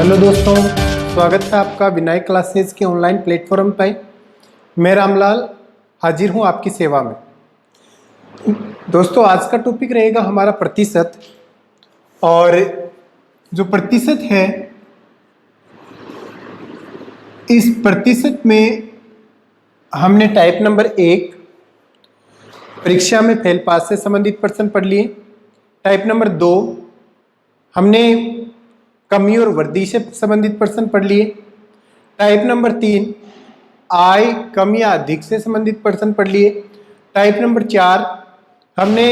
Hello दोस्तों, स्वागत है आपका विनायक क्लासेज के ऑनलाइन प्लेटफॉर्म पर। मैं रामलाल हाजिर हूं आपकी सेवा में। दोस्तों, आज का टॉपिक रहेगा हमारा प्रतिशत। और जो प्रतिशत है, इस प्रतिशत में हमने टाइप नंबर 1 परीक्षा में फेल पास से संबंधित प्रश्न पढ़ लिए। टाइप नंबर 2 हमने कमी और वृद्धि से संबंधित प्रश्न पढ़ लिए। टाइप नंबर 3 आय, कम या अधिक से संबंधित प्रश्न पढ़ लिए। टाइप नंबर 4 हमने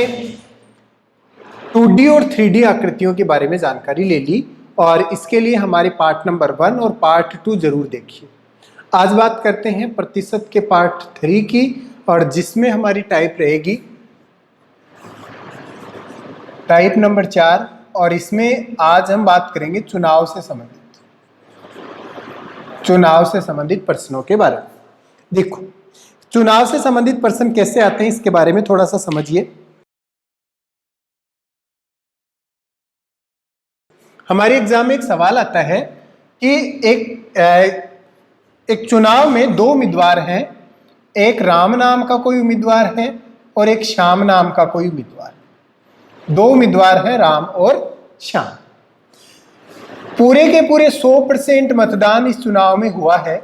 2D और 3D आकृतियों के बारे में जानकारी ले ली, और इसके लिए हमारे पार्ट नंबर 1 और पार्ट 2 जरूर देखिए। आज बात करते हैं प्रतिशत के पार्ट 3 की, और जिसमें हमारी टाइप रहेगी टाइप नंबर 4, और इसमें आज हम बात करेंगे चुनाव से संबंधित प्रश्नों के बारे में। देखो, चुनाव से संबंधित प्रश्न कैसे आते हैं इसके बारे में थोड़ा सा समझिए। हमारे एग्जाम में एक सवाल आता है कि एक चुनाव में 2 उम्मीदवार हैं। एक राम नाम का कोई उम्मीदवार है और एक श्याम नाम का कोई उम्मीदवार है। 2 उम्मीदवार हैं, राम और श्याम। पूरे के पूरे 100% मतदान इस चुनाव में हुआ है।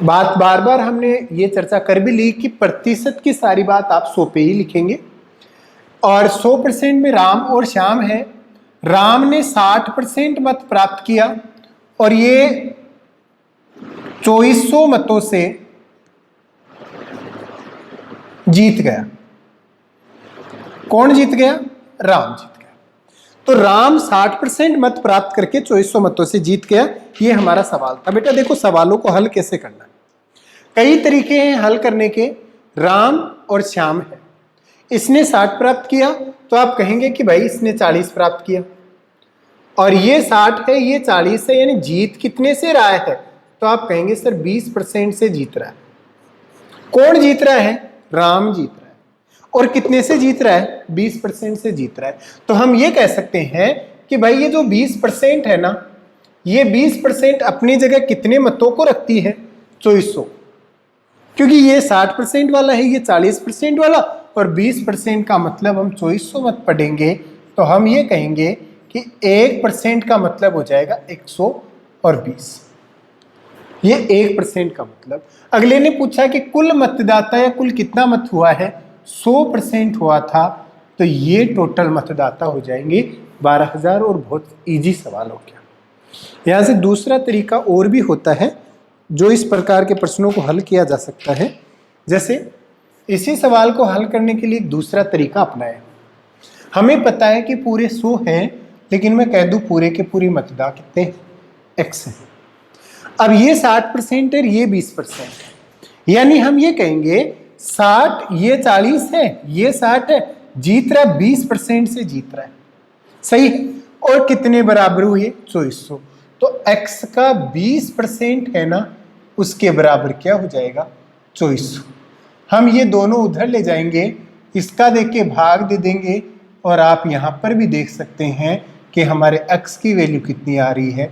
बात बार बार हमने ये चर्चा कर भी ली कि प्रतिशत की सारी बात आप 100 पे ही लिखेंगे, और 100% में राम और श्याम है। राम ने 60% मत प्राप्त किया और ये 2400 मतों से जीत गया। कौन जीत गया? राम जीत गया। तो राम 60% मत प्राप्त करके 2400 मतों से जीत गया। ये हमारा सवाल था। बेटा देखो, सवालों को हल कैसे करना है, कई तरीके हैं हल करने के। राम और श्याम है, इसने 60 प्राप्त किया तो आप कहेंगे कि भाई इसने 40 प्राप्त किया, और ये 60 है, ये 40 है, यानी जीत कितने से रहा है? तो आप कहेंगे सर 20% से जीत रहा है। कौन जीत रहा है? राम जीत रहा है। और कितने से जीत रहा है? 20% से जीत रहा है। तो हम ये कह सकते हैं कि भाई ये जो 20% है ना, ये 20% अपनी जगह कितने मतों को रखती है? 2400। क्योंकि ये 60% वाला है, ये 40% वाला, और 20% का मतलब हम 2400 मत पढ़ेंगे तो हम ये कहेंगे कि 1% का मतलब हो जाएगा 120। ये 1% का मतलब। अगले ने पूछा कि कुल मतदाता या कुल कितना मत हुआ है? 100% हुआ था, तो ये टोटल मतदाता हो जाएंगे 12,000। और बहुत इजी सवाल हो गया। यहाँ से दूसरा तरीका और भी होता है जो इस प्रकार के प्रश्नों को हल किया जा सकता है। जैसे इसी सवाल को हल करने के लिए दूसरा तरीका अपनाया। हमें पता है कि पूरे 100 हैं, लेकिन मैं कह दूं पूरे के पूरे मतदाता कितने हैं? X हैं। अब ये 60% है, ये 20% है, यानी हम ये कहेंगे 60, ये 40 है, ये 60 है, जीत रहा 20% से जीत रहा है। सही है। और कितने बराबर हुए? 2400। तो x का 20% है ना, उसके बराबर क्या हो जाएगा? 2400। हम ये दोनों उधर ले जाएंगे, इसका देख के भाग दे देंगे, और आप यहां पर भी देख सकते हैं कि हमारे x की वैल्यू कितनी आ रही है?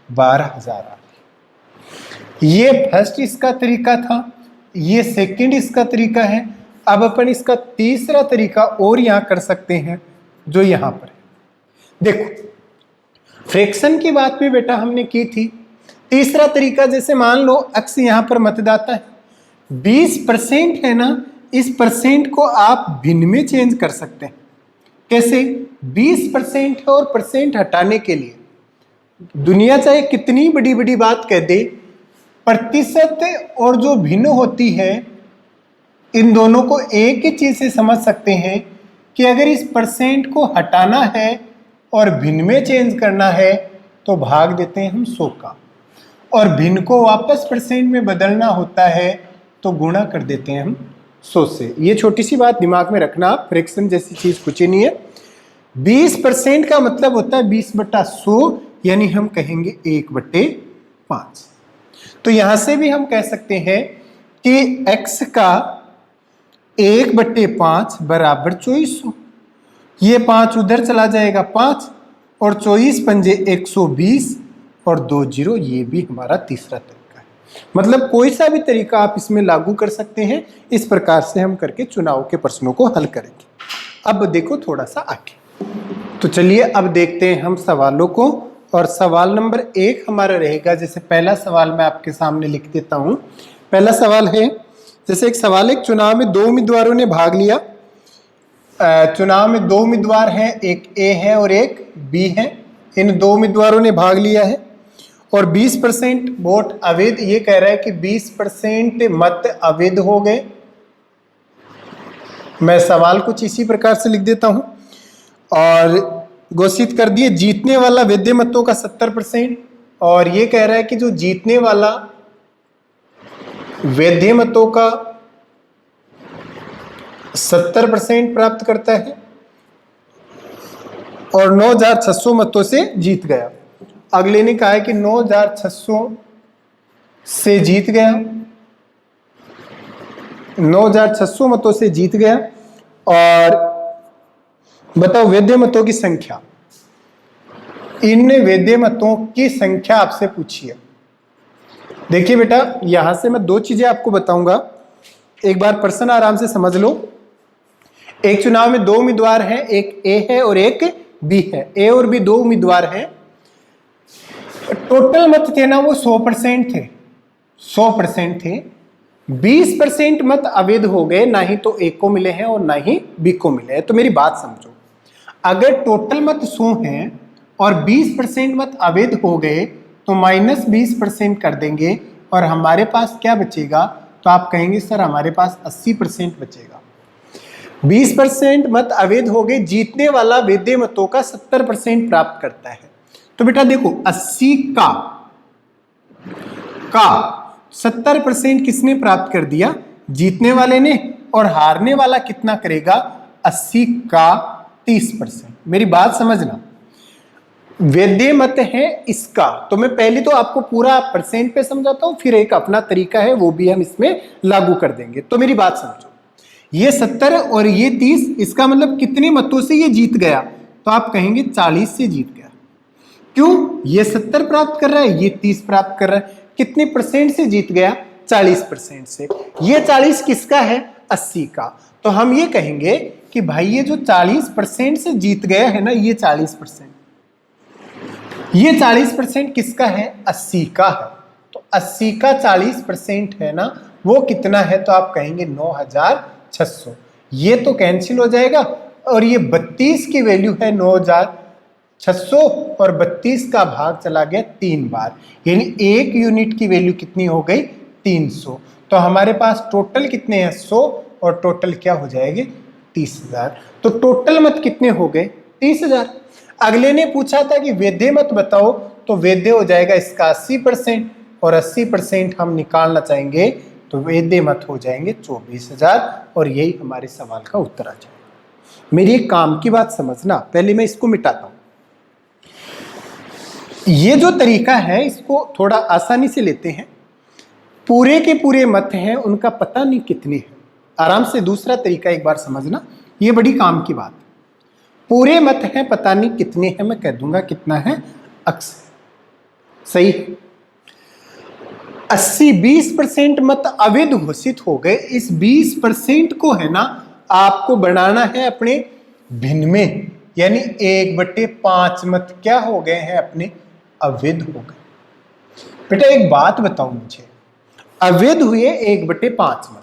12,000 आ रही है। ये फर्स्ट इसका तरीका था, ये सेकंड इसका तरीका है। अब अपन इसका तीसरा तरीका और यहां कर सकते हैं, जो यहां पर है। देखो, फ्रैक्शन की बात भी बेटा हमने की थी। तीसरा तरीका, जैसे मान लो x यहां पर मतदाता है, 20% है ना, इस परसेंट को आप भिन्न में चेंज कर सकते हैं। कैसे? 20% है और परसेंट हटाने के लिए दुनिया चाहे कितनी बड़ी बड़ी बात कह दे, प्रतिशत और जो भिन्न होती है, इन दोनों को एक ही चीज से समझ सकते हैं कि अगर इस परसेंट को हटाना है और भिन्न में चेंज करना है तो भाग देते हैं हम 100 का, और भिन्न को वापस परसेंट में बदलना होता है तो गुणा कर देते हैं हम 100 से। ये छोटी सी बात दिमाग में रखना, फ्रैक्शन जैसी चीज कुछ ही नहीं है। 20% का मतलब होता है 20/100, यानी हम कहेंगे 1/5। तो यहां से भी हम कह सकते हैं कि x का 1/5 बराबर 2400। ये 5 उधर चला जाएगा 5, और 24 पंजे 120 और 2 जीरो, ये भी हमारा तीसरा तरीका है। मतलब कोई सा भी तरीका आप इसमें लागू कर सकते हैं। इस प्रकार से हम करके चुनाव के प्रश्नों को हल करेंगे। अब देखो थोड़ा सा आगे, तो चलिए अब देखते हैं हम सवालों को। और सवाल नंबर 1 हमारा रहेगा, जैसे पहला सवाल मैं आपके सामने लिख देता हूं। पहला सवाल है, जैसे एक सवाल है, चुनाव में 2 उम्मीदवारों ने भाग लिया। चुनाव में 2 उम्मीदवार हैं, एक ए है और एक बी है। इन 2 उम्मीदवारों ने भाग लिया है और 20% वोट अवैध, ये कह रहा है कि 20% मत अवैध हो गए। मैं सवाल कुछ इसी प्रकार से लिख देता हूं और घोषित कर दिए जीतने वाला वैध मतों का 70%। और ये कह रहा है कि जो जीतने वाला वैध मतों का 70% प्राप्त करता है और 9,600 मतों से जीत गया। अगले ने कहा है कि 9,600 से जीत गया, 9,600 मतों से जीत गया। और बताओ वैध मतों की संख्या, इन वैध मतों की संख्या आपसे पूछी है। देखिए बेटा, यहां से मैं 2 चीजें आपको बताऊंगा, एक बार प्रश्न आराम से समझ लो। एक चुनाव में 2 उम्मीदवार हैं, एक ए है और एक बी है। ए और बी 2 उम्मीदवार हैं। टोटल मत थे ना वो 100% थे, 100% थे। 20% मत अवैध हो गए, ना ही तो ए को मिले हैं और ना ही बी को मिले हैं। तो मेरी बात समझो, अगर टोटल मत 100 हैं और 20% मत अवैध हो गए तो -20% कर देंगे और हमारे पास क्या बचेगा? तो आप कहेंगे सर हमारे पास 80% बचेगा। 20% मत अवैध हो गए, जीतने वाला वैध मतों का 70% प्राप्त करता है। तो बेटा देखो 80 का 70% किसने प्राप्त कर दिया? जीतने वाले ने। और हारने वाला कितना करेगा? 80 का 30%। मेरी बात समझना, वैध मत है इसका, तो मैं पहले तो आपको पूरा परसेंट पे समझाता हूं, फिर एक अपना तरीका है वो भी हम इसमें लागू कर देंगे। तो मेरी बात समझो, ये 70 और ये 30, इसका मतलब कितने मतों से ये जीत गया? तो आप कहेंगे 40 से जीत गया। क्यों? ये 70 प्राप्त कर रहा है, ये 30 प्राप्त कर रहा है। कितने परसेंट से जीत गया? 40% से। ये 40 किसका है? 80 का। तो हम ये कहेंगे कि भाई ये जो 40% से जीत गया है ना, ये 40%, ये 40% किसका है? 80 का है। तो 80 का 40% है ना, वो कितना है? तो आप कहेंगे 9,600। ये तो कैंसिल हो जाएगा और ये 32 की वैल्यू है 9,600 और 32 का भाग चला गया 3 बार, यानी 1 यूनिट की वैल्यू कितनी हो गई? 300। तो हमारे पास टोटल कितने हैं? 100 और टोटल क्या हो जाएंगे? 30,000। तो टोटल मत कितने हो गए? 30,000। अगले ने पूछा था कि वैध मत बताओ, तो वैध हो जाएगा इसका 80% और 80% हम निकालना चाहेंगे तो वैध मत हो जाएंगे 24,000 और यही हमारे सवाल का उत्तर आ जाएगा। मेरी एक काम की बात समझना, पहले मैं इसको मिटाता हूं। ये जो तरीका है इसको थोड़ा आसानी से लेते हैं। पूरे के पूरे मत हैं, उनका पता नहीं कितने हैं। आराम से दूसरा तरीका एक बार समझना, ये बड़ी काम की बात। पूरे मत हैं, पता नहीं कितने हैं, मैं कह दूंगा कितना है, अक्सर सही है। 20% मत अवैध घोषित हो गए। इस 20% को है ना आपको बनाना है अपने भिन्न में, यानी 1/5 मत क्या हो गए हैं? अपने अवैध हो गए। बेटा एक बात बताओ मुझे, अवैध हुए 1/5 मत,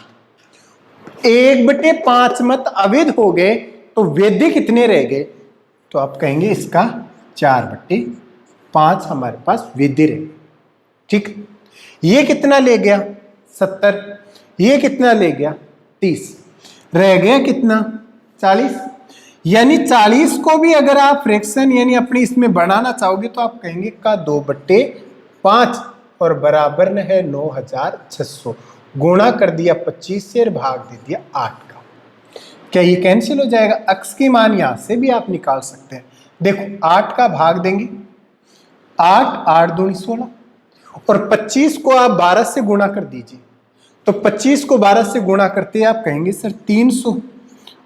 1/5 मत अवैध हो गए तो वैध कितने रह गए? तो आप कहेंगे इसका 4/5 हमारे पास वैध रह गए। ठीक, ये कितना ले गया? 70। ये कितना ले गया? 30। रह गया कितना? 40। यानी 40 को भी अगर आप फ्रैक्शन यानी अपने इसमें बनाना चाहोगे तो आप कहेंगे का 2/5 और बराबर है 9,600। गुणा कर दिया 25 से और भाग दे दिया 8 का। क्या ये कैंसिल हो जाएगा? अक्स की मान यहां से भी आप निकाल सकते हैं। देखो 8 का भाग देंगे, 8 दूनी 16 और 25 को आप 12 से गुणा कर दीजिए। तो 25 को 12 से गुणा करते आप कहेंगे सर 300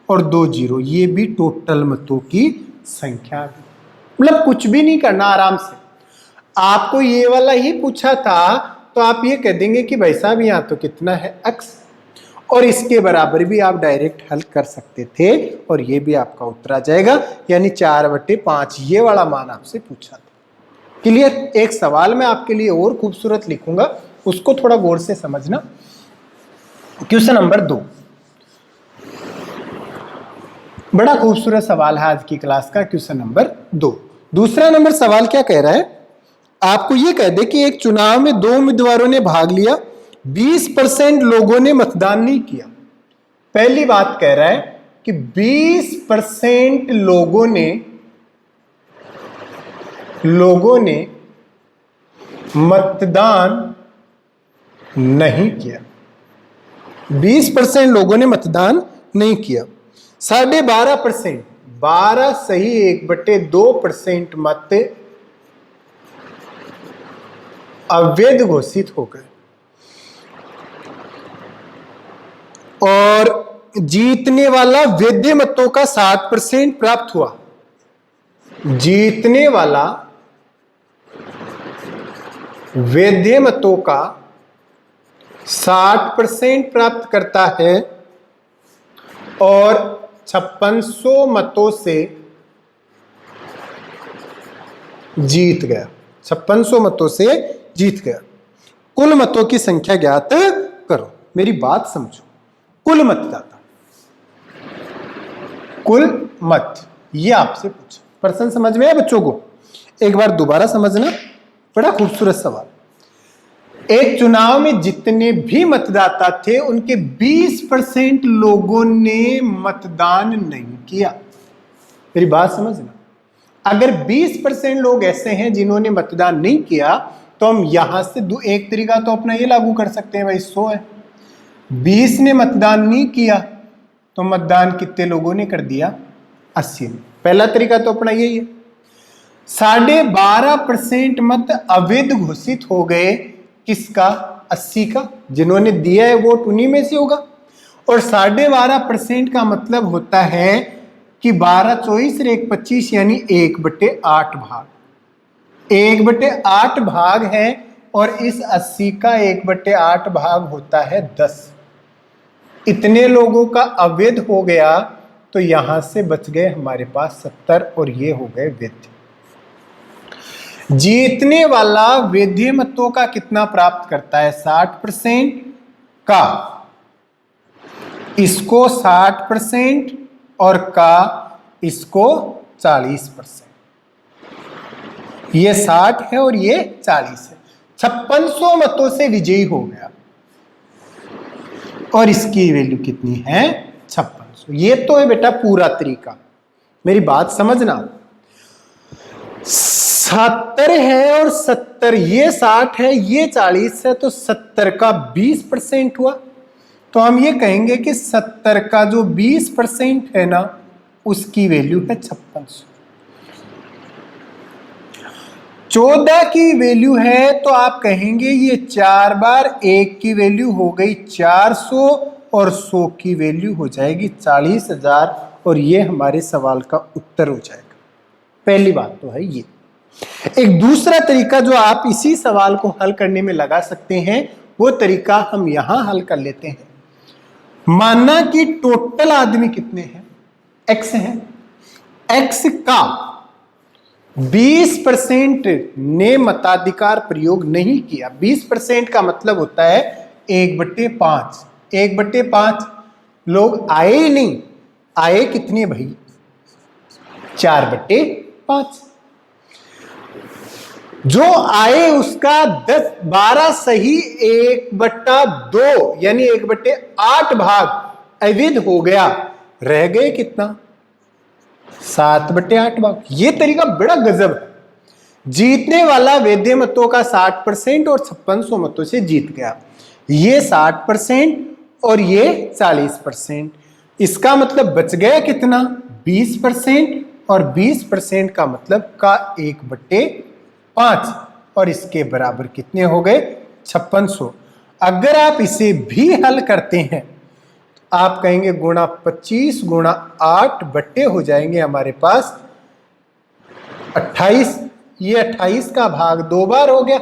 और 2 जीरो, ये भी टोटल मतों की संख्या। मतलब कुछ भी नहीं करना, आराम से। आपको ये वाला ही पूछा था तो आप ये कह देंगे कि भाई साहब यहाँ तो कितना है x, और इसके बराबर भी आप डायरेक्ट हल कर सकते थे और ये भी आपका उत्तर आ जाएगा, यानी 4/5 ये वाला मान आपसे पूछा था। क्लियर? एक सवाल मैं आपके लिए और खूबसूरत लिखूंगा, उसको थोड़ा गौर से समझना। क्वेश्चन नंबर 2 बड़ा खूबसूरत सवाल है आज की क्लास का। क्वेश्चन नंबर 2, दूसरा नंबर सवाल क्या कह रहा है, आपको ये कह दे कि एक चुनाव में 2 उम्मीदवारों ने भाग लिया, 20% लोगों ने मतदान नहीं किया। पहली बात कह रहा है कि 20% लोगों ने मतदान नहीं किया। 20% लोगों ने मतदान नहीं किया। 12.5%, 12 सही 1/2% मत अवैध घोषित हो गए, और जीतने वाला वैध मतों का 60% प्राप्त हुआ। जीतने वाला वैध मतों का 60% प्राप्त करता है और 5600 मतों से जीत गया। 5600 मतों से जीत गया। कुल मतों की संख्या ज्ञात करो। मेरी बात समझो, कुल मतदाता, कुल मत, ये आपसे पूछा। प्रश्न समझ में आया बच्चों को? एक बार दोबारा समझना, बड़ा खूबसूरत सवाल। एक चुनाव में जितने भी मतदाता थे उनके 20% लोगों ने मतदान नहीं किया। मेरी बात समझना, अगर 20% लोग ऐसे हैं जिन्होंने मतदान नहीं किया तो हम यहां से एक तरीका तो अपना ये लागू कर सकते हैं, भाई 100 है, 20 ने मतदान नहीं किया तो मतदान कितने लोगों ने कर दिया? 80 ने। पहला तरीका तो अपना यही है। 12.5% मत अवैध घोषित हो गए, किसका? 80 का। जिन्होंने दिया है वोट उन्हीं में से होगा। और 12.5% का मतलब होता है कि 12 24 और 1 25, यानी 1/8 भाग। 1/8 भाग है, और इस 80 का 1/8 भाग होता है 10। इतने लोगों का अवैध हो गया तो यहां से बच गए हमारे पास 70, और ये हो गए वैध। जीतने वाला वैध मतों का कितना प्राप्त करता है? 60% का, इसको 60% और का इसको 40%। ये 60 है और ये 40 है। 5600 मतों से विजयी हो गया, और इसकी वैल्यू कितनी है? 5600। ये तो है बेटा पूरा तरीका। मेरी बात समझना, 70 है और 70, ये 60 है, ये 40 है, तो 70 का 20% हुआ। तो हम ये कहेंगे कि 70 का जो 20% है ना, उसकी वैल्यू है 5600। 14 की वैल्यू है तो आप कहेंगे ये 4 बार 1 की वैल्यू हो गई 400, और 100 की वैल्यू हो जाएगी 40,000, और ये हमारे सवाल का उत्तर हो जाएगा। पहली बात तो है ये। एक दूसरा तरीका जो आप इसी सवाल को हल करने में लगा सकते हैं, वो तरीका हम यहां हल कर लेते हैं। मानना कि टोटल आदमी कितने हैं? x हैं। x का 20% ने मताधिकार प्रयोग नहीं किया। 20% का मतलब होता है 1/5। 1/5 लोग आए ही नहीं। आए कितने भाई? 4/5। जो आए उसका 12 सही 1/2, यानी 1/8 भाग अवैध हो गया। रह गए कितना? 7/8 भाग। ये तरीका बड़ा गजब है। जीतने वाला वैध मतों का 60% और 5600 मतों से जीत गया। ये 60% और ये 40%। इसका मतलब बच गया कितना? 20%, और 20% का मतलब का 1/5, और इसके बराबर कितने हो गए? 5600। अगर आप इसे भी हल करते हैं, आप कहेंगे गुणा 25 गुणा 8 बट्टे हो जाएंगे हमारे पास 28, ये 28 का भाग 2 बार हो गया,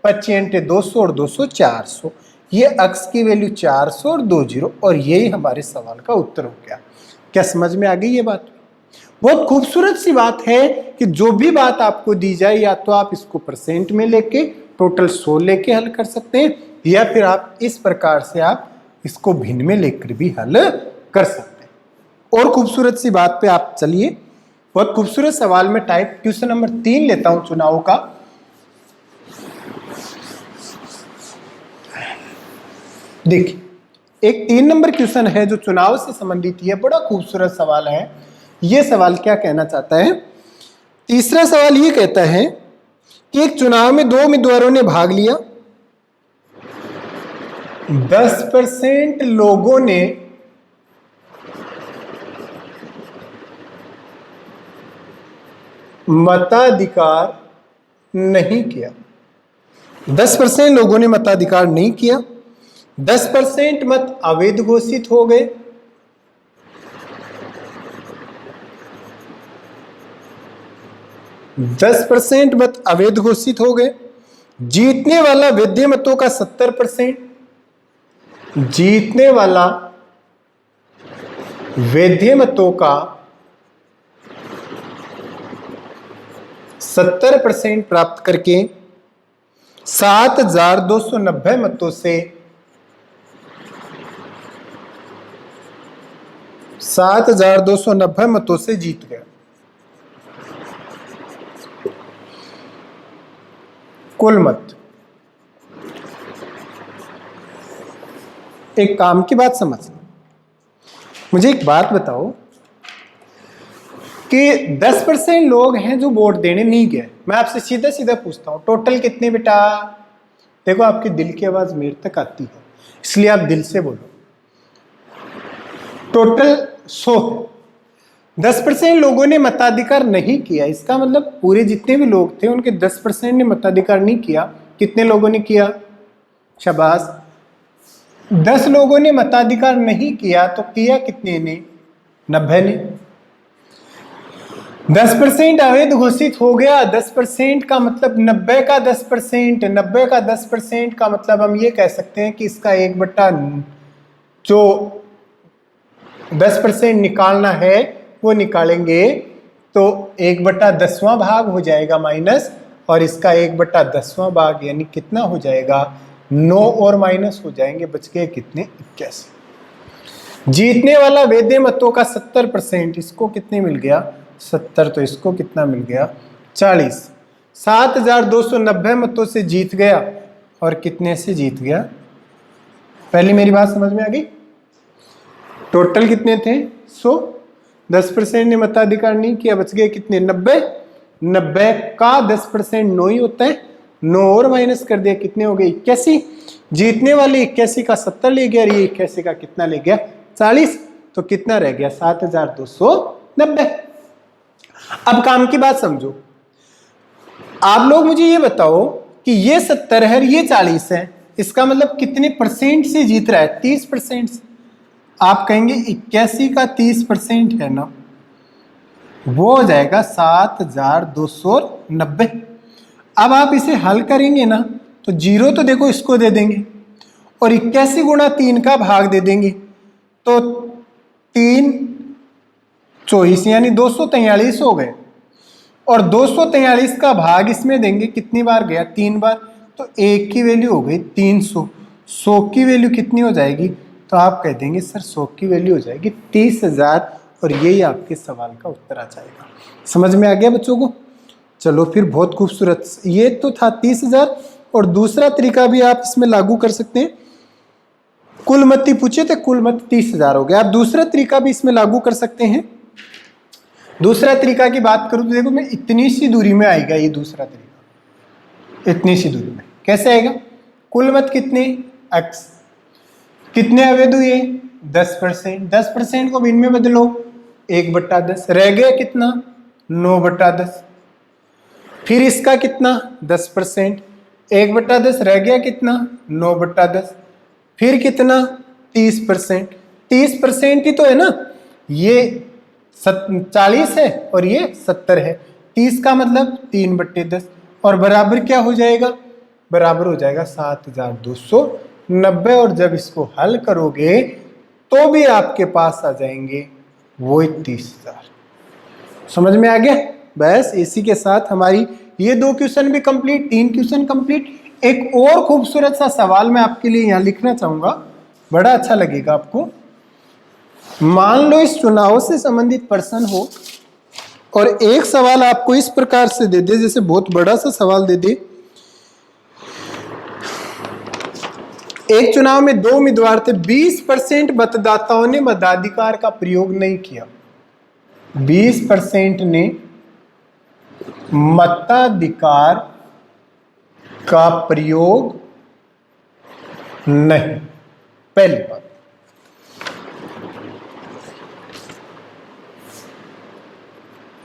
25 × 200 और 200 400, ये अक्स की वैल्यू 400 और 2 जीरो, और यही हमारे सवाल का उत्तर हो गया। क्या समझ में आ गई ये बात? बहुत खूबसूरत सी बात है कि जो भी बात आपको दी जाए, या तो आप इसको परसेंट में लेके टोटल 100 लेके हल कर सकते हैं, या फिर आप इस प्रकार से आप इसको भिन्न में लेकर भी हल कर सकते हैं। और खूबसूरत सी बात पे आप चलिए, बहुत खूबसूरत सवाल में टाइप क्वेश्चन नंबर 3 लेता हूं चुनाव का। देखिए, एक 3 नंबर क्वेश्चन है जो चुनाव से संबंधित है, बड़ा खूबसूरत सवाल है। यह सवाल क्या कहना चाहता है? तीसरा सवाल यह कहता है कि एक चुनाव में 2 उम्मीदवारों ने भाग लिया, 10% लोगों ने मताधिकार नहीं किया। 10% लोगों ने मताधिकार नहीं किया, 10% मत अवैध घोषित हो गए, 10% मत अवैध घोषित हो गए। जीतने वाला वैध मतों का 70%, जीतने वाला वैध मतों का 70% प्राप्त करके 7,290 मतों से 7,290 मतों से जीत गया। कुल मत। एक काम की बात समझ, मुझे एक बात बताओ कि 10% लोग हैं जो वोट देने नहीं गए। मैं आपसे सीधा सीधा पूछता हूं, टोटल कितने बेटा? देखो, आपके दिल की आवाज मेरे तक आती है, इसलिए आप दिल से बोलो। टोटल 100। 10% लोगों ने मताधिकार नहीं किया, इसका मतलब पूरे जितने भी लोग थे उनके 10% ने मताधिकार नहीं किया। कितने लोगों ने किया? शाबाश। 10 लोगों ने मताधिकार नहीं किया तो किया कितने ने? 90 ने। 10% अवैध घोषित हो गया। 10% का मतलब 90 का 10%, 90 का 10% का मतलब हम ये कह सकते हैं कि इसका 1/, जो 10% निकालना है वो निकालेंगे तो 1/10वां भाग हो जाएगा माइनस, और इसका 1/10वां भाग यानी कितना हो जाएगा? 9 और माइनस हो जाएंगे, बच गए कितने? 81। जीतने वाला वैध मतों का 70%, इसको कितने मिल गया? 70। तो इसको कितना मिल गया? 40। 7,290 मतों से जीत गया, और कितने से जीत गया? पहली मेरी बात समझ में आ गई? टोटल कितने थे? 100। 10% ने मताधिकार नहीं किया, बच गए कितने? 90। 90 का 10% 9 ही होता है, 9 और माइनस कर दिया, कितने हो गए? 81। जीतने वाले 81 का 70 ले गया, और ये 81 का कितना ले गया? 40। तो कितना रह गया? 7,290। अब काम की बात समझो, आप लोग मुझे ये बताओ कि ये 70 है, ये 40 है, इसका मतलब कितने परसेंट से जीत रहा है? 30% से। आप कहेंगे 81 का 30% है ना, वो हो जाएगा 7,290। अब आप इसे हल करेंगे ना तो जीरो तो देखो इसको दे देंगे, और 81 गुणा 3 का भाग दे देंगे, तो 3 24 यानी 243 हो गए, और 243 का भाग इसमें देंगे, कितनी बार गया? 3 बार, तो 1 की वैल्यू हो गई 300। 100 की वैल्यू कितनी हो जाएगी? तो आप कह देंगे सर 100 की वैल्यू हो जाएगी 30,000, और यही आपके सवाल का उत्तर आ जाएगा। समझ में आ गया बच्चों को? चलो फिर, बहुत खूबसूरत। ये तो था 30,000, और दूसरा तरीका भी आप इसमें लागू कर सकते हैं। कुल मत ही पूछे थे, कुल मत 30,000 हो गया। आप दूसरा तरीका भी इसमें लागू कर सकते हैं। दूसरा तरीका की बात करूं तो देखो, मैं इतनी सी दूरी में आएगा ये दूसरा तरीका। इतनी सी दूरी में कैसे आएगा? कुल मत कितने? x। कितने अवैध हुए? 10%। 10% को भिन्न में बदलो, 1/10। रह गया कितना? 9/10। फिर इसका कितना? 10%। 1/10 रह गया कितना? 9/10। फिर कितना? 30%। 30% ही तो है ना, ये 40 है और ये 70 है। 30 का मतलब 3/10 और बराबर क्या हो जाएगा, बराबर हो जाएगा 7290। और जब इसको हल करोगे तो भी आपके पास आ जाएंगे वो 30,000। समझ में आ गया। बस इसी के साथ हमारी ये 2 क्वेश्चन भी कंप्लीट, 3 क्वेश्चन कंप्लीट। एक और खूबसूरत सा सवाल मैं आपके लिए यहां लिखना चाहूंगा, बड़ा अच्छा लगेगा आपको। मान लो इस चुनाव से संबंधित पर्सन हो और एक सवाल आपको इस प्रकार से दे दे, जैसे बहुत बड़ा सा सवाल दे दे। एक चुनाव में 2 उम्मीदवार थे, 20% मतदाताओं ने मताधिकार का प्रयोग नहीं किया। 20% ने मताधिकार का प्रयोग नहीं। पहली बात,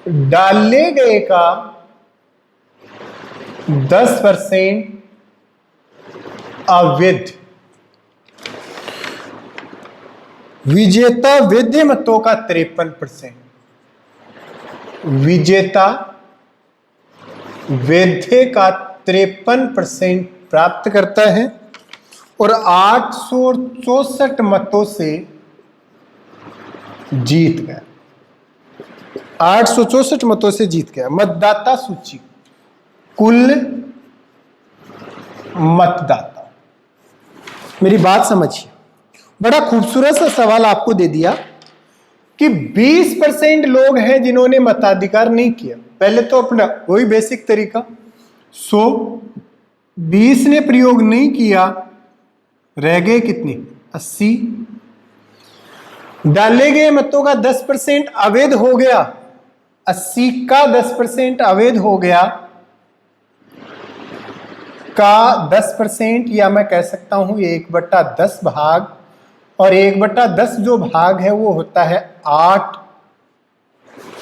डाले गए का 10% अवैध। विजेता वैध मतों का 53%, विजेता वैध का 53% प्राप्त करता है और 864 मतों से जीत गया। 864 मतों से जीत गया। मतदाता सूची, कुल मतदाता। मेरी बात समझिए, बड़ा खूबसूरत सा सवाल आपको दे दिया कि 20% लोग हैं जिन्होंने मताधिकार नहीं किया। पहले तो अपना वही बेसिक तरीका, 20 ने प्रयोग नहीं किया, रह गए कितने, 80। डाले गए मतों का 10% अवैध हो गया, 80 का 10% अवैध हो गया का 10%, या मैं कह सकता हूं 1/10 भाग, और 1/10 जो भाग है वो होता है 8।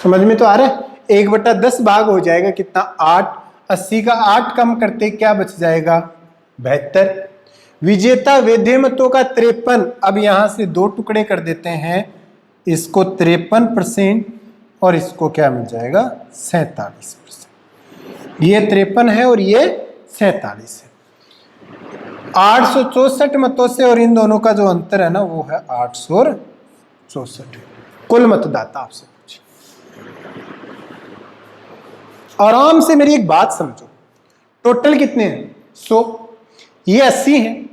समझ में तो आ रहा है। 1/10 भाग हो जाएगा कितना, 8। 80 का 8 कम करते क्या बच जाएगा, 72। विजेता वैध मतों का 53। अब यहां से 2 टुकड़े कर देते हैं, इसको 53% और इसको क्या मिल जाएगा, 47%। ये 53 है और ये 47 है। 864 मतों से और इन दोनों का जो अंतर है ना वो है 864। कुल मतदाता आपसे पूछे। आराम से मेरी एक बात समझो, टोटल कितने हैं, 100। ये 80 है,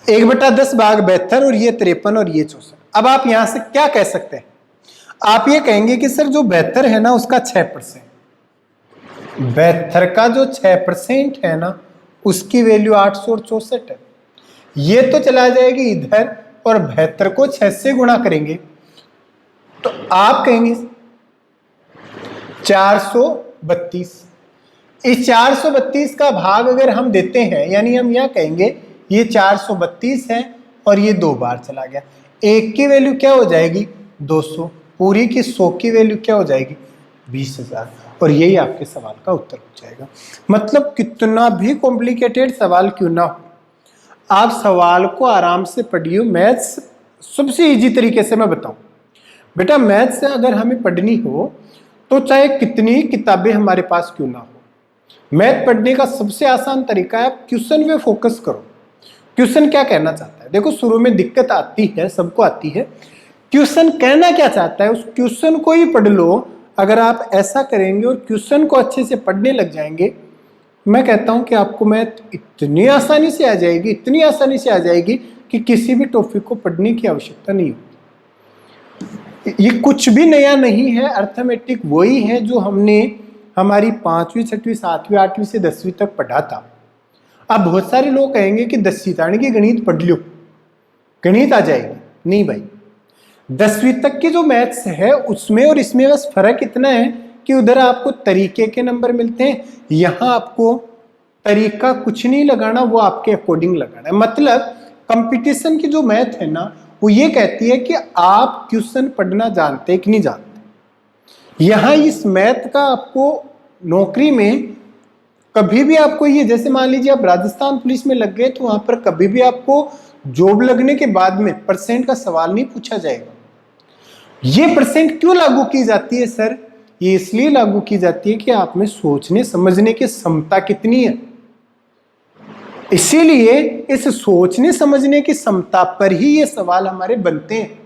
1/10 भाग 72 और ये 53 और ये 64। अब आप यहां से क्या कह सकते हैं, आप ये कहेंगे कि सर जो 72 है ना उसका 6%, 72 का जो 6% है ना उसकी वैल्यू 864 है। ये तो चला जाएगी इधर और 72 को 6 से गुणा करेंगे तो आप कहेंगे 432। इस 432 का भाग अगर हम देते हैं, यानी हम यहां कहेंगे ये 432 है और ये 2 बार चला गया, एक की वैल्यू क्या हो जाएगी, 200। पूरी की 100 की वैल्यू क्या हो जाएगी, 20,000। और यही आपके सवाल का उत्तर हो जाएगा। मतलब कितना भी कॉम्प्लिकेटेड सवाल क्यों ना हो, आप सवाल को आराम से पढ़िए। मैथ्स सबसे इजी तरीके से मैं बताऊं बेटा, मैथ्स से अगर हमें पढ़नी हो तो चाहे कितनी किताबें हमारे पास क्यों ना हो, मैथ पढ़ने का सबसे आसान तरीका है आप क्वेश्चन पे फोकस करो। क्वेश्चन क्या कहना चाहता है, देखो शुरू में दिक्कत आती है, सबको आती है। क्वेश्चन कहना क्या चाहता है उस क्वेश्चन को ही पढ़ लो। अगर आप ऐसा करेंगे और क्वेश्चन को अच्छे से पढ़ने लग जाएंगे, मैं कहता हूं कि आपको मैथ इतनी आसानी से आ जाएगी, इतनी आसानी से आ जाएगी कि किसी भी टॉपिक को पढ़ने की आवश्यकता नहीं होती। ये कुछ भी नया नहीं है, अर्थमेटिक वही है जो हमने हमारी 5वीं 6वीं 7वीं 8वीं से 10वीं तक पढ़ा था। अब बहुत सारे लोग कहेंगे कि 10वीं ताणी की गणित पढ़ लो, गणित आ जाएगी। नहीं भाई, 10वीं तक की जो मैथ्स है उसमें और इसमें बस फर्क इतना है कि उधर आपको तरीके के नंबर मिलते हैं, यहां आपको तरीका कुछ नहीं लगाना, वो आपके अकॉर्डिंग लगाना है। मतलब कंपटीशन की जो मैथ है ना वो ये कहती है कि आप क्वेश्चन पढ़ना जानते कि नहीं जानते। यहां इस मैथ का आपको नौकरी में कभी भी आपको ये, जैसे मान लीजिए आप राजस्थान पुलिस में लग गए तो वहां पर कभी भी आपको जॉब लगने के बाद में परसेंट का सवाल नहीं पूछा जाएगा। ये परसेंट क्यों लागू की जाती है सर, ये इसलिए लागू की जाती है कि आप में सोचने समझने की क्षमता कितनी है। इसीलिए इस सोचने समझने की क्षमता पर ही ये सवाल हमारे बनते हैं।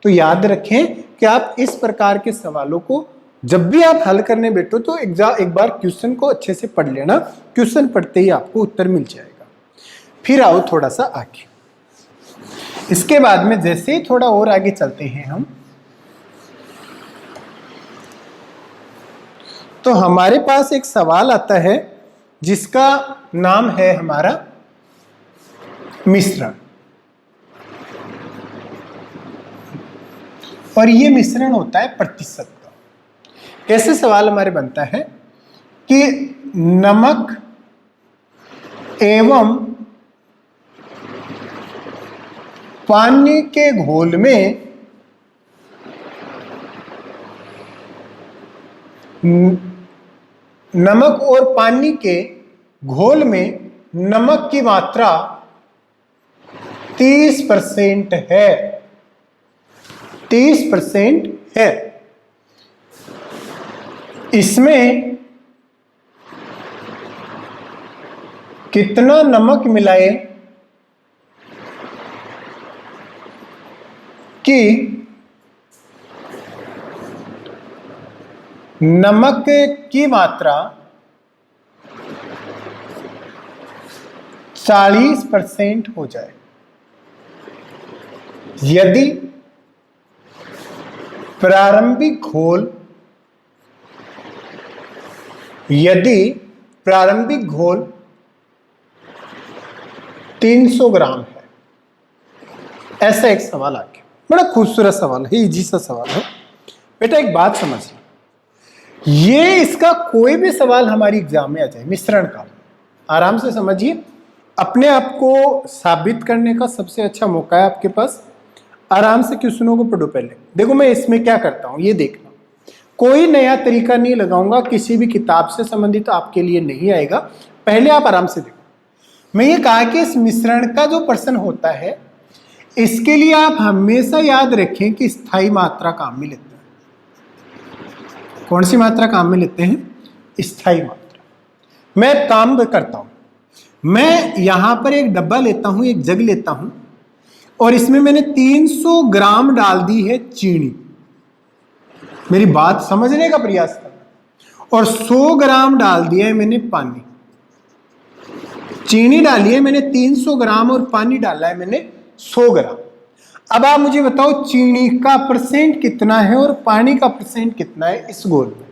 तो याद रखें कि आप इस प्रकार के सवालों को जब भी आप हल करने बैठो तो एक बार क्वेश्चन को अच्छे से पढ़ लेना। क्वेश्चन पढ़ते ही आपको उत्तर मिल जाएगा। फिर आओ थोड़ा सा आगे। इसके बाद में जैसे ही थोड़ा और आगे चलते हैं हम, तो हमारे पास एक सवाल आता है जिसका नाम है हमारा मिश्रण। और ये मिश्रण होता है प्रतिशत का। कैसे सवाल हमारे बनता है कि नमक एवं पानी के घोल में नमक और पानी के घोल में नमक की मात्रा 30% है। 30% है। इसमें कितना नमक मिलाए कि नमक की मात्रा 40% हो जाए। यदि प्रारंभिक घोल 300 ग्राम है। ऐसा एक सवाल आ गया। बड़ा खूबसूरत सवाल है, इजी सा सवाल है। बेटा एक बात समझिए, ये इसका कोई भी सवाल हमारी एग्जाम में आ जाए मिश्रण का, आराम से समझिए। अपने आप को साबित करने का सबसे अच्छा मौका है आपके पास। आराम से क्वेश्चनों को पढ़ो। पहले देखो मैं इसमें क्या करता हूं, ये देखना। कोई नया तरीका नहीं लगाऊंगा, किसी भी किताब से संबंधित आपके लिए नहीं आएगा। पहले आप आराम से देखो। मैं ये कहा कि इस मिश्रण का जो प्रश्न होता है, इसके लिए आप हमेशा याद रखें कि स्थायी मात्रा काम में लेते हैं। कौन सी मात्रा काम में लेते हैं? स्थायी मात्रा। मैं काम करता हूं, मैं यहां पर एक डब्बा लेता हूं, एक जग लेता हूं, और इसमें मैंने 300 ग्राम डाल दी है चीनी। मेरी बात समझने का प्रयास करना। और 100 ग्राम डाल दिया है मैंने पानी। चीनी डाली है मैंने 300 ग्राम और पानी डाला है मैंने 100 ग्राम। अब आप मुझे बताओ चीनी का परसेंट कितना है और पानी का परसेंट कितना है इस घोल में।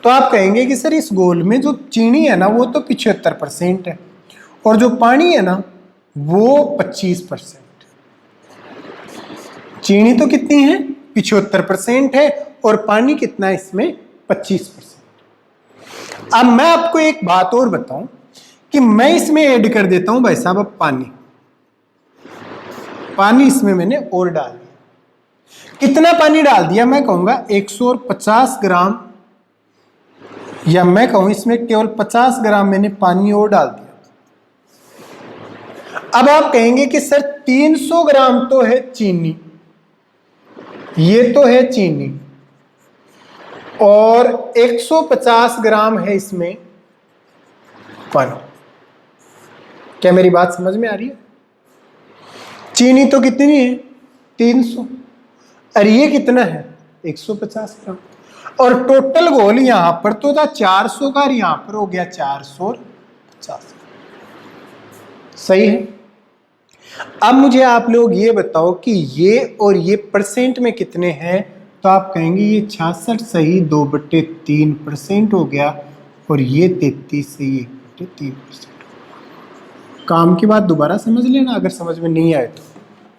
तो आप कहेंगे कि सर इस घोल में जो चीनी है ना वो तो 75% है और जो पानी है ना वो 25%। चीनी तो कितनी है? 75% है और पानी कितना है इसमें? 25%। अब मैं आपको एक बात और बताऊं कि मैं इसमें ऐड कर देता हूं भाई साहब अब पानी इसमें मैंने और डाल दिया। कितना पानी डाल दिया? मैं कहूंगा 150 ग्राम, या मैं कहूं इसमें केवल 50 ग्राम मैंने पानी और डाल दिया। अब आप कहेंगे कि सर 300 ग्राम तो है चीनी, ये तो है चीनी, और 150 ग्राम है इसमें पानी। क्या मेरी बात समझ में आ रही है? चीनी तो कितनी है? 300, और ये कितना है? 150 ग्राम। और टोटल घोल यहां पर तो था 400 का, और यहां पर हो गया 450। सही है। अब मुझे आप लोग ये बताओ कि ये और ये परसेंट में कितने हैं? तो आप कहेंगे ये 66 सही 2/3% हो गया, और ये 33 सही 1/3%। काम की बात दोबारा समझ लेना, अगर समझ में नहीं आए तो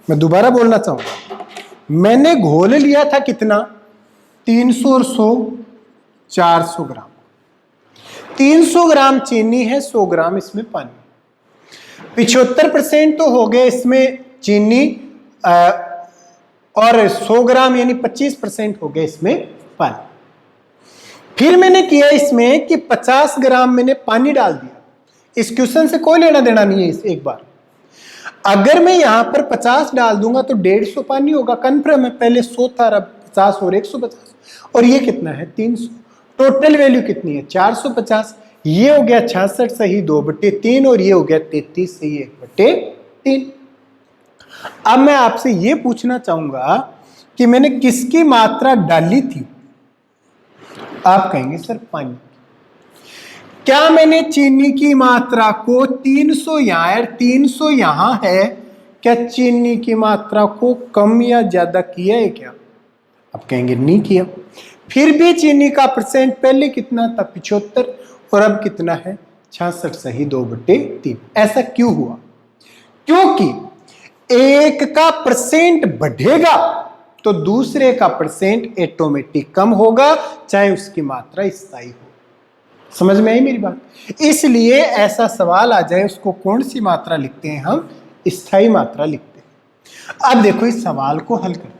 मैं दोबारा बोलना चाहूंगा। मैंने घोल लिया था कितना? 300 और 100, 400 ग्राम। 300 ग्राम चीनी है, 100 ग्राम इसमें पानी। 75% तो हो गए इसमें चीनी, और 100 ग्राम यानी 25% हो गए इसमें पानी। फिर मैंने किया इसमें कि 50 ग्राम मैंने पानी डाल दिया। इस क्वेश्चन से कोई लेना देना नहीं है। इस एक बार अगर मैं यहां पर 50 डाल दूंगा तो 150 पानी होगा, कन्फर्म है। पहले 100 था, अब 50 और 150, और ये कितना है 300। टोटल वैल्यू कितनी है 450। ये हो गया 66 सही 2/3 और ये हो गया 33 सही 1/3। अब मैं आपसे ये पूछना चाहूंगा कि मैंने किसकी मात्रा डाली थी। आप कहेंगे सर पानी। क्या मैंने चीनी की मात्रा को 300 यहां 300 यहां है, क्या चीनी की मात्रा को कम या ज्यादा किया है क्या? आप कहेंगे नहीं किया। फिर भी चीनी का परसेंट पहले कितना था 75 और अब कितना है 66 सही 2/3। ऐसा क्यों हुआ? क्योंकि एक का परसेंट बढ़ेगा तो दूसरे का परसेंट ऑटोमेटिक कम होगा, चाहे उसकी मात्रा स्थायी हो। समझ में आई मेरी बात? इसलिए ऐसा सवाल आ जाए उसको कौन सी मात्रा लिखते हैं हम? स्थायी मात्रा लिखते हैं। अब देखो इस सवाल को हल करते हैं।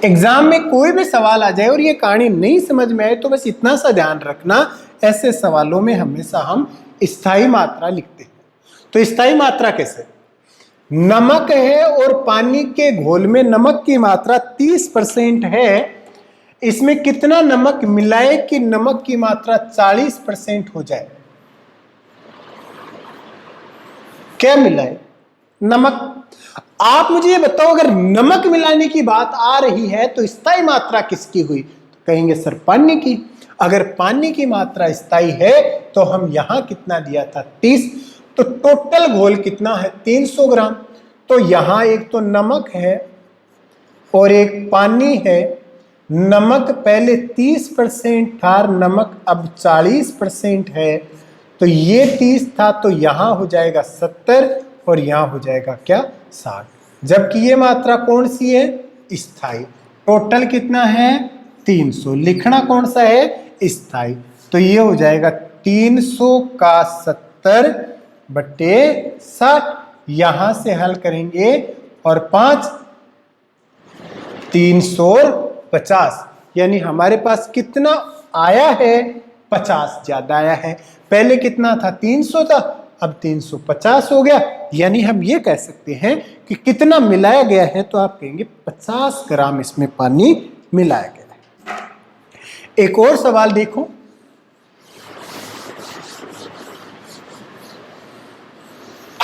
एग्जाम में कोई भी सवाल आ जाए और ये कहानी नहीं समझ में आए तो बस इतना सा ध्यान रखना, ऐसे सवालों में हमेशा हम स्थायी मात्रा लिखते हैं। तो स्थायी मात्रा कैसे? नमक है और पानी के घोल में नमक की मात्रा 30% है। इसमें कितना नमक मिलाए कि नमक की मात्रा 40% हो जाए? क्या मिलाए? नमक। आप मुझे ये बताओ, अगर नमक मिलाने की बात आ रही है तो स्थायी मात्रा किसकी हुई? तो कहेंगे सर पानी की। अगर पानी की मात्रा स्थायी है तो हम यहां कितना दिया था 30, तो टोटल घोल कितना है 300 ग्राम। तो यहां एक तो नमक है और एक पानी है। नमक पहले 30% था, नमक अब 40% है। तो ये 30 था तो यहां हो जाएगा 70 और यहां हो जाएगा क्या 60। जबकि ये मात्रा कौन सी है? स्थायी। टोटल कितना है 300, लिखना कौन सा है? स्थायी। तो ये हो जाएगा 300 का 70/60। यहां से हल करेंगे और 5 350, यानी हमारे पास कितना आया है 50 ज्यादा आया है। पहले कितना था 300 था, अब 350 हो गया। यानी हम ये कह सकते हैं कि कितना मिलाया गया है, तो आप कहेंगे 50 ग्राम इसमें पानी मिलाया गया है। एक और सवाल देखो।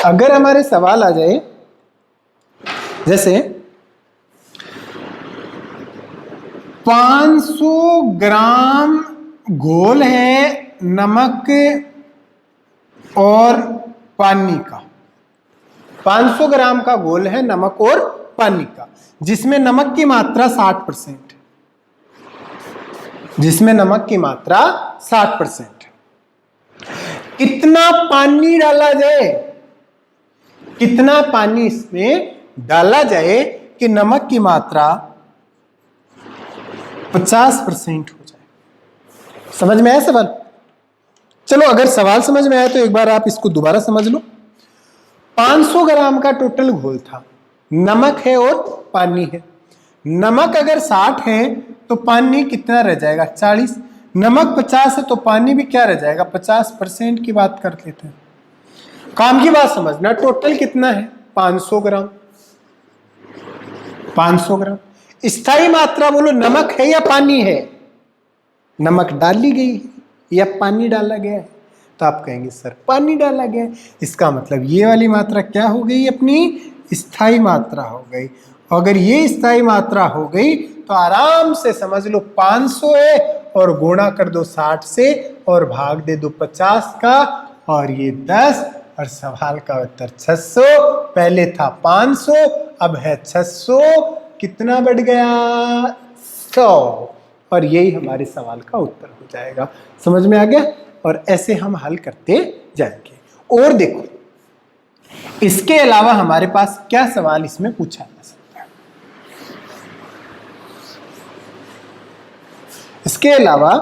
अगर हमारे सवाल आ जाए जैसे 500 ग्राम घोल है नमक और पानी का। 500 ग्राम का घोल है नमक और पानी का, जिसमें नमक की मात्रा 60%, जिसमें नमक की मात्रा 60%। कितना पानी डाला जाए? कितना पानी इसमें डाला जाए कि नमक की मात्रा 50% हो जाए? समझ में आया सवाल? चलो अगर सवाल समझ में आया तो एक बार आप इसको दोबारा समझ लो। 500 ग्राम का टोटल घोल था, नमक है और पानी है। नमक अगर 60 है तो पानी कितना रह जाएगा 40। नमक 50 है तो पानी भी क्या रह जाएगा 50% की बात कर लेते हैं। काम की बात समझना, टोटल कितना है 500 ग्राम। 500 ग्राम स्थायी मात्रा बोलो, नमक है या पानी है? नमक डाली गई है या पानी डाला गया है? तो आप कहेंगे सर पानी डाला गया है। इसका मतलब ये वाली मात्रा क्या हो गई? अपनी स्थायी मात्रा हो गई। अगर ये स्थायी मात्रा हो गई तो आराम से समझ लो 500 है और गुणा कर दो 60 से और भाग दे दो 50 का, और ये 10 और सवाल का उत्तर 600। पहले था 500 अब है 600, कितना बढ़ गया 100, और यही हमारे सवाल का उत्तर हो जाएगा। समझ में आ गया? और ऐसे हम हल करते जाएंगे। और देखो इसके अलावा हमारे पास क्या सवाल इसमें पूछा जा सकता है। इसके अलावा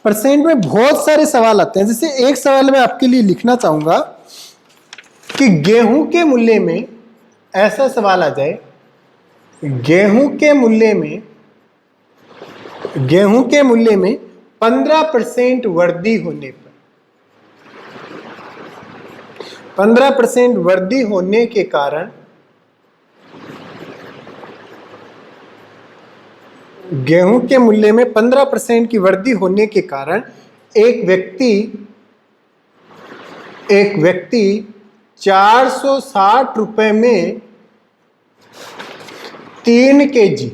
परसेंट में बहुत सारे सवाल आते हैं। जैसे एक सवाल मैं आपके लिए लिखना चाहूंगा कि गेहूं के मूल्य में, ऐसा सवाल आ जाए, गेहूं के मूल्य में 15% वृद्धि होने पर, 15% वृद्धि होने के कारण गेहूं के मूल्य में 15% की वृद्धि होने के कारण एक व्यक्ति 460 रुपए में 3 केजी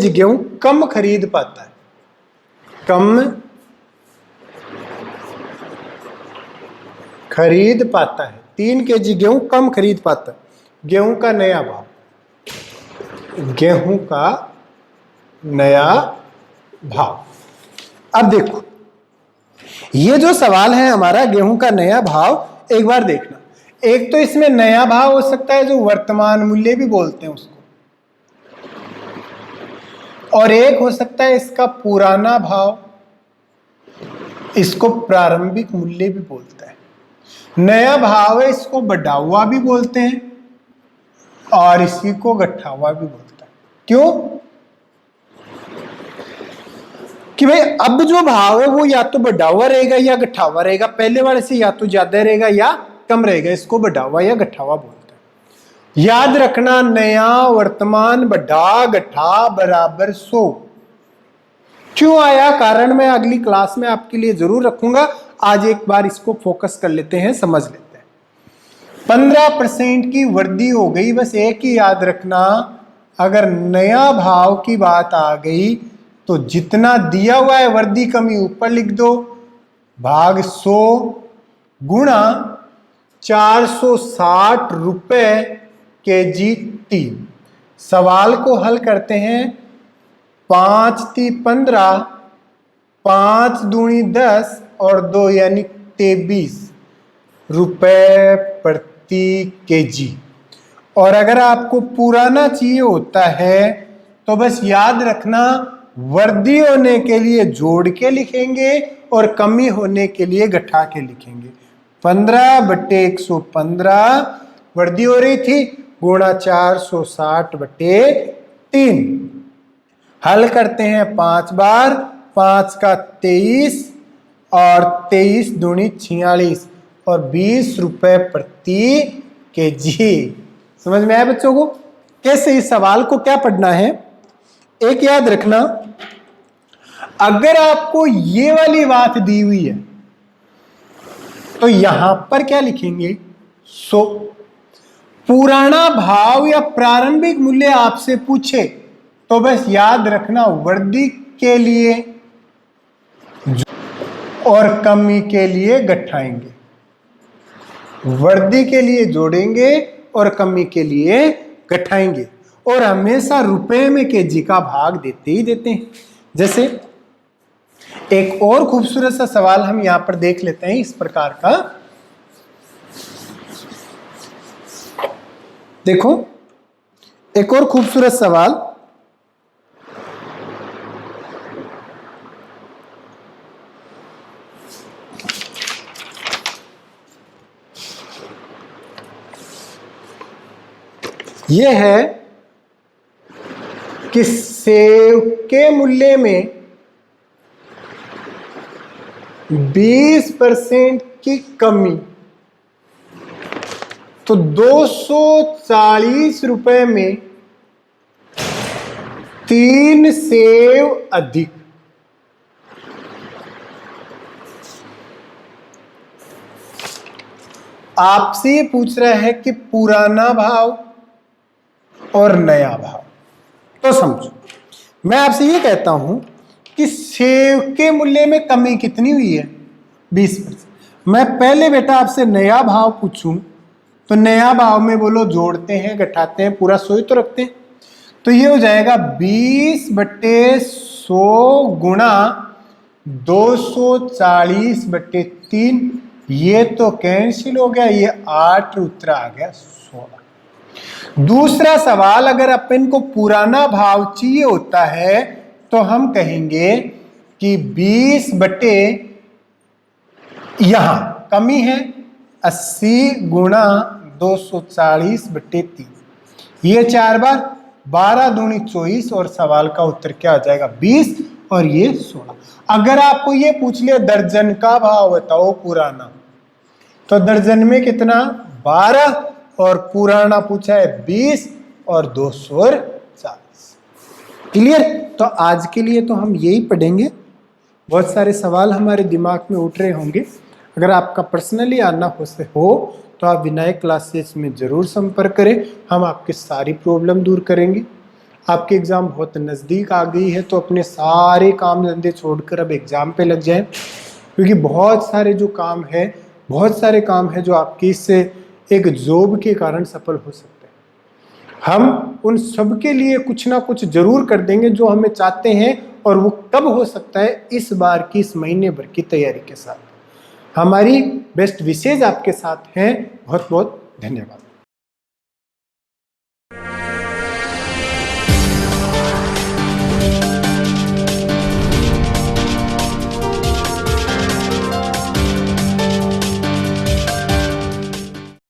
गेहूं कम खरीद पाता है। 3 केजी गेहूं कम खरीद पाता है। गेहूं का नया भाव। अब देखो, ये जो सवाल है हमारा गेहूं का नया भाव, एक बार देखना, एक तो इसमें नया भाव हो सकता है जो वर्तमान मूल्य भी बोलते हैं उसको, और एक हो सकता है इसका पुराना भाव, इसको प्रारंभिक मूल्य भी बोलता है। नया भाव है, इसको बढ़ा हुआ भी बोलते हैं और इसी को घटा हुआ भी बोलता है। क्यों? कि भाई अब जो भाव है वो या तो बढ़ा हुआ रहेगा या घटा हुआ रहेगा, पहले वाले से या तो ज्यादा रहेगा या कम रहेगा, इसको बढ़ा हुआ या घटा हुआ बोलते हैं। याद रखना, नया, वर्तमान, बढ़ा, घटा बराबर 100। क्यों आया कारण मैं अगली क्लास में आपके लिए जरूर रखूंगा, आज एक बार इसको फोकस कर लेते हैं, समझ लेते हैं। 15% की वृद्धि हो गई, बस एक ही याद रखना, अगर नया भाव की बात आ गई तो जितना दिया हुआ है वृद्धि कमी ऊपर लिख दो, भाग 100 गुणा 460 रुपए केजी 3। सवाल को हल करते हैं, 5 × 15, 5 दूनी 10 और 2 यानी 23 रुपए प्रति केजी। और अगर आपको पुराना चाहिए होता है तो बस याद रखना, वृद्धि होने के लिए जोड़ के लिखेंगे और कमी होने के लिए घटा के लिखेंगे। 15/115 वृद्धि हो रही थी, गुणा 460/3। हल करते हैं 5 बार, 5 का 23 और 23 दूनी 46 और 20 रुपए प्रति केजी। समझ में आया बच्चों को? कैसे इस सवाल को क्या पढ़ना है? एक याद रखना, अगर आपको ये वाली बात दी हुई है तो यहां पर क्या लिखेंगे? पुराना भाव या प्रारंभिक मूल्य आपसे पूछे तो बस याद रखना, वृद्धि के लिए और कमी के लिए घटाएंगे, वृद्धि के लिए जोड़ेंगे और कमी के लिए घटाएंगे, और हमेशा रुपए में केजी का भाग देते ही देते हैं। जैसे एक और खूबसूरत सा सवाल हम यहां पर देख लेते हैं इस प्रकार का। देखो, एक और खूबसूरत सवाल, यह है कि सेव के मूल्य में 20% की कमी, तो 240 रुपए में 3 सेव अधिक। आपसे ये पूछ रहा है कि पुराना भाव और नया भाव। तो समझो, मैं आपसे ये कहता हूं कि सेव के मूल्य में कमी कितनी हुई है? 20%। मैं पहले बेटा आपसे नया भाव पूछूं तो नया भाव में बोलो जोड़ते हैं, घटाते हैं, पूरा 100 तो रखते हैं, तो ये हो जाएगा 20/100 गुणा 240/3। ये तो कैंसिल हो गया, ये 8 उत्तर आ गया 16। दूसरा सवाल, अगर अपन को पुराना भाव चाहिए होता है तो हम कहेंगे कि 20/ यहां कमी है 80 गुणा 240/3। ये 4 बार, 12 दूनी 24 और सवाल का उत्तर क्या हो जाएगा? 20 और ये 16। अगर आपको ये पूछ लिया दर्जन का भाव बताओ पुराना, तो दर्जन में कितना? 12 और पुराना पूछा है 20 और 240। क्लियर? तो आज के लिए तो हम यही पढ़ेंगे। बहुत सारे सवाल हमारे दिमाग में उठ रहे होंगे। अगर आपका पर्सनली आना हो तो आप विनायक क्लासेस में ज़रूर संपर्क करें, हम आपकी सारी प्रॉब्लम दूर करेंगे। आपके एग्ज़ाम बहुत नज़दीक आ गई है तो अपने सारे काम धंधे छोड़कर अब एग्ज़ाम पे लग जाएं, क्योंकि बहुत सारे काम है जो आपकी इससे एक जॉब के कारण सफल हो सकते हैं। हम उन सब के लिए कुछ ना कुछ जरूर कर देंगे जो हमें चाहते हैं, और वो कब हो सकता है? इस बार की, इस महीने भर की तैयारी के साथ। हमारी बेस्ट विशेज आपके साथ हैं। बहुत बहुत धन्यवाद।